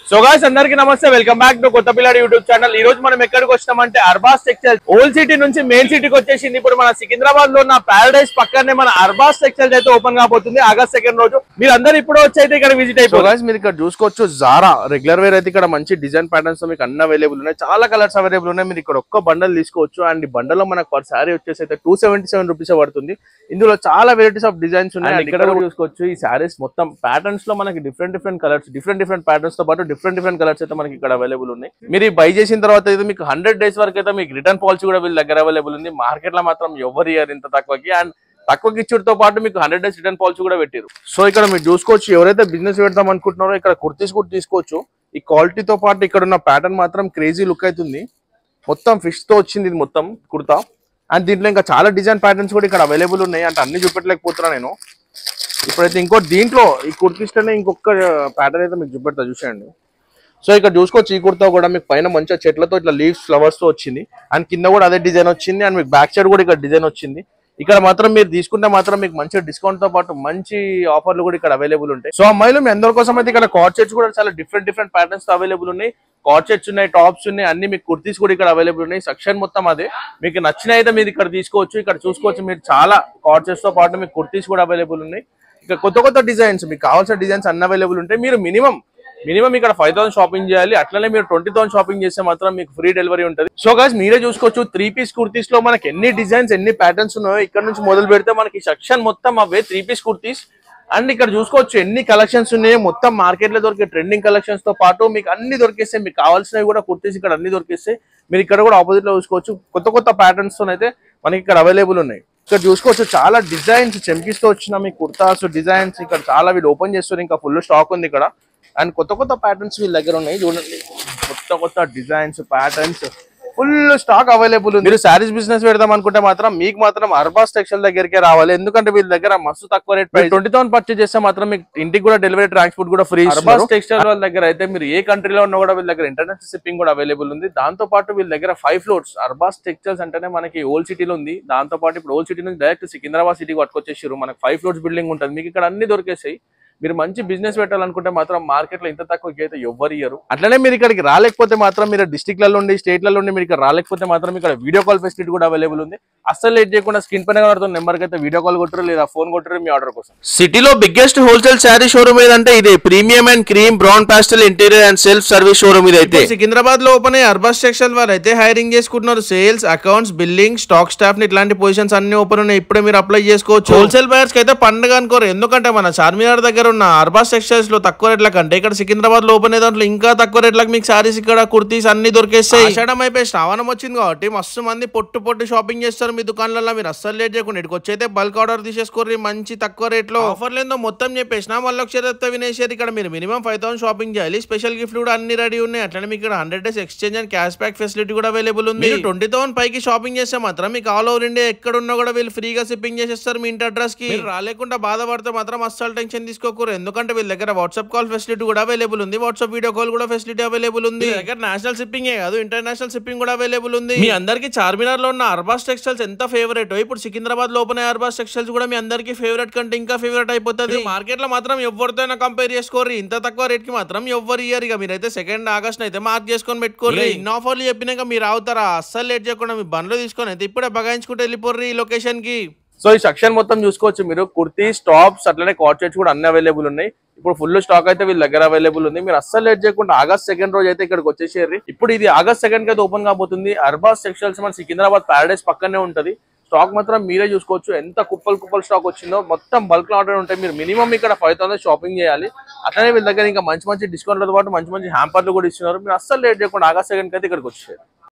So guys అందరికీ నమస్తే, welcome back to కొత్త పిల్లాడి యూట్యూబ్ ఛానల్. ఈ రోజు మనం ఎక్కడికి వచ్చినామంటే అర్బాస్ టెక్స్టైల్స్ ఓల్డ్ సిటీ నుంచి మెయిన్ సిటీకి వచ్చేసింది. ఇప్పుడు మన సికింద్రాబాద్ లో ఉన్న ప్యారడైజ్ పక్కనే మన అర్బాస్ టెక్స్టైల్స్ అయితే ఓపెన్ కాబోతుంది ఆగస్ట్ 2 రోజు. మీరు అందరూ ఇప్పుడు వచ్చి అయితే ఇక్కడ విజిట్ అయిపోయి మీరు ఇక్కడ చూసుకోవచ్చు. జారా రెగ్యులర్ వేర్ అయితే ఇక్కడ మంచి డిజైన్ ప్యాటర్న్స్ మీకు అన్ని అవైలబుల్ ఉన్నాయి, చాలా కలర్స్ అవైలబుల్ ఉన్నాయి. మీరు ఇక్కడ ఒక్క బండల్ తీసుకోవచ్చు. అండ్ ఈ బండల్ లో మనకు పర్ శారీ వచ్చేసి అయితే 277 రూపీస్ పడుతుంది. ఇందులో చాలా వెరైటీస్ ఆఫ్ డిజైన్స్ ఉన్నాయి. ఇక్కడ కూడా చూసుకోవచ్చు. ఈ శారీస్ మొత్తం ప్యాటర్న్స్ లో మనకి డిఫరెంట్ కలర్స్, డిఫరెంట్ ప్యాటర్న్స్ తో పాటు డిఫరెంట్ కలర్స్ అయితే మనకి ఇక్కడ అవైలబుల్ ఉన్నాయి. మీరు బై చేసిన తర్వాత అయితే మీకు 100 days వరకు అయితే మీకు రిటర్న్ పాలసీ కూడా వీళ్ళ దగ్గర అవైలబుల్ ఉంది. మార్కెట్ లో మాత్రం ఎవరు ఇయర్ ఇంత తక్కువకి, అండ్ తక్కువకి ఇచ్చుడుతో పాటు మీకు 100 days రిటర్న్ పాలసీ కూడా పెట్టారు. సో ఇక్కడ మీరు చూసుకోవచ్చు. ఎవరైతే బిజినెస్ పెడదాం అనుకుంటున్నారో ఇక్కడ కుర్తీస్ కూడా తీసుకోవచ్చు. ఈ క్వాలిటీతో పాటు ఇక్కడ ఉన్న ప్యాటర్న్ మాత్రం క్రేజీ లుక్ అవుతుంది. మొత్తం ఫిష్ తో వచ్చింది ఇది మొత్తం కుర్తా. అండ్ దీంట్లో ఇంకా చాలా డిజైన్ ప్యాటర్న్స్ కూడా ఇక్కడ అవైలబుల్ ఉన్నాయి. అంటే అన్ని చూపెట్టలేకపోతున్నా నేను. ఇప్పుడైతే ఇంకో దీంట్లో ఈ కుర్తీస్లోనే ఇంకొక ప్యాటర్న్ అయితే మీకు చూపెడతా, చూసేయండి. సో ఇక్కడ చూసుకోవచ్చు. ఈ కుర్తా కూడా మీకు పైన మంచిగా చెట్లతో ఇట్లా లీవ్స్ ఫ్లవర్స్ తో వచ్చింది. అండ్ కింద కూడా అదే డిజైన్ వచ్చింది. అండ్ మీకు బ్యాక్ సైడ్ కూడా ఇక్కడ డిజైన్ వచ్చింది. ఇక్కడ మాత్రం మీరు తీసుకుంటే మాత్రం మీకు మంచి డిస్కౌంట్ తో పాటు మంచి ఆఫర్లు కూడా ఇక్కడ అవైలబుల్ ఉంటాయి. సో అమ్మాయిలు మీ అందరి కోసం అయితే ఇక్కడ కార్డ్ సెట్స్ కూడా చాలా డిఫరెంట్ ప్యాటర్న్స్ తో అవైలబుల్ ఉన్నాయి. కార్డ్ సెట్స్ ఉన్నాయి, టాప్స్ ఉన్నాయి, అన్ని మీకు కుర్తీస్ కూడా ఇక్కడ అవైలబుల్ ఉన్నాయి. సెక్షన్ మొత్తం అదే. మీకు నచ్చిన అయితే మీరు ఇక్కడ తీసుకోవచ్చు. ఇక్కడ చూసుకోవచ్చు మీరు చాలా కార్డ్ సెట్స్ తో పాటు మీకు కుర్తీస్ కూడా అవైలబుల్ ఉన్నాయి. ఇక్కడ కొత్త డిజైన్స్, మీకు కావాల్సిన డిజైన్స్ అన్ని అవైలబుల్ ఉంటాయి. మీరు మినిమం ఇక్కడ 5,000 షాపింగ్ చేయాలి. అట్లనే మీరు 20,000 షాపింగ్ చేస్తే మాత్రం మీకు ఫ్రీ డెలివరీ ఉంటుంది. సో గాయ్స్ మీరే చూసుకోవచ్చు. 3 పీస్ కుర్తీస్ లో మనకి ఎన్ని డిజైన్స్, ఎన్ని ప్యాటర్న్స్ ఉన్నాయో ఇక్కడ నుంచి మొదలు పెడితే మనకి సెక్షన్ మొత్తం అవే 3 పీస్ కుర్తీస్. అండ్ ఇక్కడ చూసుకోవచ్చు ఎన్ని కలెక్షన్స్ ఉన్నాయో. మొత్తం మార్కెట్ లో దొరికే ట్రెండింగ్ కలెక్షన్స్ తో పాటు మీకు అన్ని దొరికేస్తాయి. మీకు కావాల్సినవి కూడా కుర్తీస్ ఇక్కడ అన్ని దొరికేస్తాయి. మీరు ఇక్కడ కూడా ఆపోజిట్ లో చూసుకోవచ్చు. కొత్త ప్యాటర్న్స్ తో అయితే మనకి ఇక్కడ అవైలబుల్ ఉన్నాయి. ఇక్కడ చూసుకోవచ్చు చాలా డిజైన్స్ చెంకీస్ తో వచ్చిన మీ కుర్తాస్ డిజైన్స్ ఇక్కడ చాలా వీళ్ళు ఓపెన్ చేస్తారు. ఇంకా ఫుల్ స్టాక్ ఉంది ఇక్కడ. అండ్ కొత్త ప్యాటర్న్స్ వీళ్ళ దగ్గర ఉన్నాయి. చూడండి, కొత్త designs patterns full stock available ఉంది. మీరు శారీస్ బిజినెస్ పెడదాం అనుకుంటే మాత్రం మీకు మాత్రం అర్బాస్ టెక్స్టైల్ దగ్గరికి రావాలి. ఎందుకంటే వీళ్ళ దగ్గర మస్తు తక్కువ రేట్, 20,000 పర్చేజ్ చేస్తే మాత్రం మీకు ఇంటికి కూడా డెలివరీ, ట్రాన్స్పోర్ట్ కూడా ఫ్రీ. అర్బాస్ టెక్స్టైల్ వాళ్ళ దగ్గర అయితే మీరు ఏ కంట్రీలో ఉన్నా కూడా వీళ్ళ దగ్గర ఇంటర్నేషనల్ షిప్పింగ్ కూడా అవైలబుల్ ఉంది. దాంతో పాటు వీళ్ళ దగ్గర 5 floors. అర్బాస్ టెక్స్టైల్స్ అంటేనే మనకి ఓల్డ్ సిటీలో ఉంది. దాంతో పాటు ఇప్పుడు ఓల్డ్ సిటీ నుంచి డైరెక్ట్ సికింద్రాబాద్ సిటీకి పట్టుకొచ్చేసారు. మనకి 5 floors బిల్డింగ్ ఉంటుంది. మీకు ఇక్కడ అన్ని దొరికేసాయి. మీరు మంచి బిజినెస్ పెట్టాలనుకుంటే మాత్రం మార్కెట్ లో ఇంత తక్కువకి అయితే ఎవ్వరు ఇయ్యరు. అట్లనే మీరు ఇక్కడికి రాలేకపోతే మాత్రం మీరు డిస్ట్రిక్ట్లలో ఉండి, స్టేట్లలో ఉండి మీరు ఇక్కడ రాలేకపోతే మాత్రం ఇక్కడ వీడియో కాల్ ఫెసిలిటీ కూడా అవైలబుల్ ఉంది. అస్సలు లేట్ చేయకుండా స్క్రీన్ పైన కనబడుతున్న నెంబర్కి అయితే వీడియో కాల్ కొట్టరు లేదా ఫోన్ కొట్టరు మీ ఆర్డర్ కోసం. సిటీలో బిగ్గెస్ట్ హోల్సేల్ శారీ షోరూమ్ ఏదంటే ఇదే premium and cream brown pastel interior and self service showroom. ఇది అయితే సికింద్రాబాద్ లో ఓపెన్ అయ్యి అర్బాస్ టెక్స్టైల్ వారు అయితే హైరింగ్ చేసుకుంటున్నారు. Sales, accounts, billing, stock staff ని ఇట్లాంటి పొజిషన్స్ అన్ని ఓపెన్ ఉన్నాయి. ఇప్పుడే మీరు అప్లై చేసుకోవచ్చు. హోల్సేల్ బయర్స్ కి అయితే పండుగ అనుకోరు. ఎందుకంటే మన చార్మినార్ దగ్గర ఉన్న అర్బాస్ టెక్స్టైల్స్ లో తక్కువ రేట్ల కంటే ఇక్కడ సికింద్రాబాద్ లో ఓపెన్ అయ్యే దాంట్లో ఇంకా తక్కువ రేట్లకు మీకు సారీస్ ఇక్కడ కుర్తీస్ అన్ని దొరికేస్తాయి. ఆషాఢం అయిపోయి శ్రావణం వచ్చింది కాబట్టి మస్తు మంది పొట్టు షాపింగ్ చేస్తారు మీ దుకాణాలలో. మీరు అస్సలు లేట్ చేయకుండా ఇక్కడికి వచ్చి అయితే బల్క్ ఆర్డర్ తీసేసుకోరు మంచి తక్కువ రేట్ లో. ఆఫర్లు ఏందో మొత్తం చెప్పేసిన మళ్ళీ ఒకసారి వినేసారు. ఇక్కడ మీరు మినిమం 5,000 షాపింగ్ చేయాలి. స్పెషల్ గిఫ్ట్ కూడా అన్ని రెడీ ఉన్నాయి. అట్లనే మీకు ఇక్కడ 100 days exchange and cash back facility కూడా అవైలబుల్ ఉంది. 20,000 పైకి షాపింగ్ చేస్తే మాత్రం మీకు ఆల్ ఓవర్ ఇండియా ఎక్కడ ఉన్నా కూడా వీళ్ళు ఫ్రీగా షిప్పింగ్ చేసేస్తారు మీ ఇంటి అడ్రస్ కి. రాలేకుండా బాధపడితే మాత్రం అస్సలు టెన్షన్ తీసుకోకూరు. ఎందుకంటే వీళ్ళ దగ్గర వాట్సాప్ కాల్ ఫెసిలిటీ కూడా అవైలబుల్ ఉంది. వాట్సాప్ వీడియో కాల్ కూడా ఫెసిలిటీ అవైలబుల్ ఉంది. దగ్గర నేషనల్ షిప్పింగ్ కాదు, ఇంటర్నేషనల్ షిప్పింగ్ కూడా అవైలబుల్ ఉంది. మీ అందరికి చార్మినార్ లో ఉన్న అర్బాస్ టెక్స్టైల్స్ ఎంత ఫేవరెట్, ఇప్పుడు సికింద్రాబాద్ లో ఓపెన్ అయ్యే అర్బాస్ టెక్స్టైల్స్ కూడా మీ అందరికి ఫేవరెట్ కంటే ఇంకా ఫేవరెట్ అయిపోతుంది. మార్కెట్ లో మాత్రం ఎవరితో కంపేర్ చేసుకోరు. ఇంత తక్కువ రేట్ కి మాత్రం ఎవ్వరు ఇయర్. ఇక మీరైతే 2 August అయితే మార్క్ చేసుకొని పెట్టుకోరు. ఇన్ని ఆఫర్లు చెప్పినాక మీరు అవుతారా? అస్సలు లేట్ చేయకుండా మీ బండ్లు తీసుకొని అయితే ఇప్పుడే బగాయించుకుంటే వెళ్ళిపోర్రు ఈ లొకేషన్ కి. సో ఈ సెక్షన్ మొత్తం చూసుకోవచ్చు మీరు. కుర్తీస్, టాప్స్, అట్లనే కార్డ్ సెట్స్ కూడా అన్ని అవైలబుల్ ఉన్నాయి. ఇప్పుడు ఫుల్ స్టాక్ అయితే వీళ్ళ దగ్గర అవైలబుల్ ఉంది. మీరు అస్సలు లేట్ చేయకుండా ఆగస్ట్ 2 రోజు అయితే ఇక్కడికి వచ్చేసేయాలి. ఇప్పుడు ఇది ఆగస్ట్ 2 కి అయితే ఓపెన్ కాబోతుంది. అర్బాస్ టెక్స్టైల్స్ మన సికింద్రాబాద్ ప్యారడైజ్ పక్కనే ఉంటది. స్టాక్ మాత్రం మీరే చూసుకోవచ్చు. ఎంత కుప్పలు స్టాక్ వచ్చిందో. మొత్తం బల్క్ ఆర్డర్ ఉంటాయి. మీరు మినిమం ఇక్కడ 5,000 షాపింగ్ చేయాలి. అట్లనే వీళ్ళ దగ్గర ఇంకా మంచి డిస్కౌంట్లతో పాటు మంచి హ్యాంపర్లు కూడా ఇస్తున్నారు. మీరు అస్సలు లేట్ చేయకుండా ఆగస్ట్ 2 కి అయితే ఇక్కడికి వచ్చేయాలి.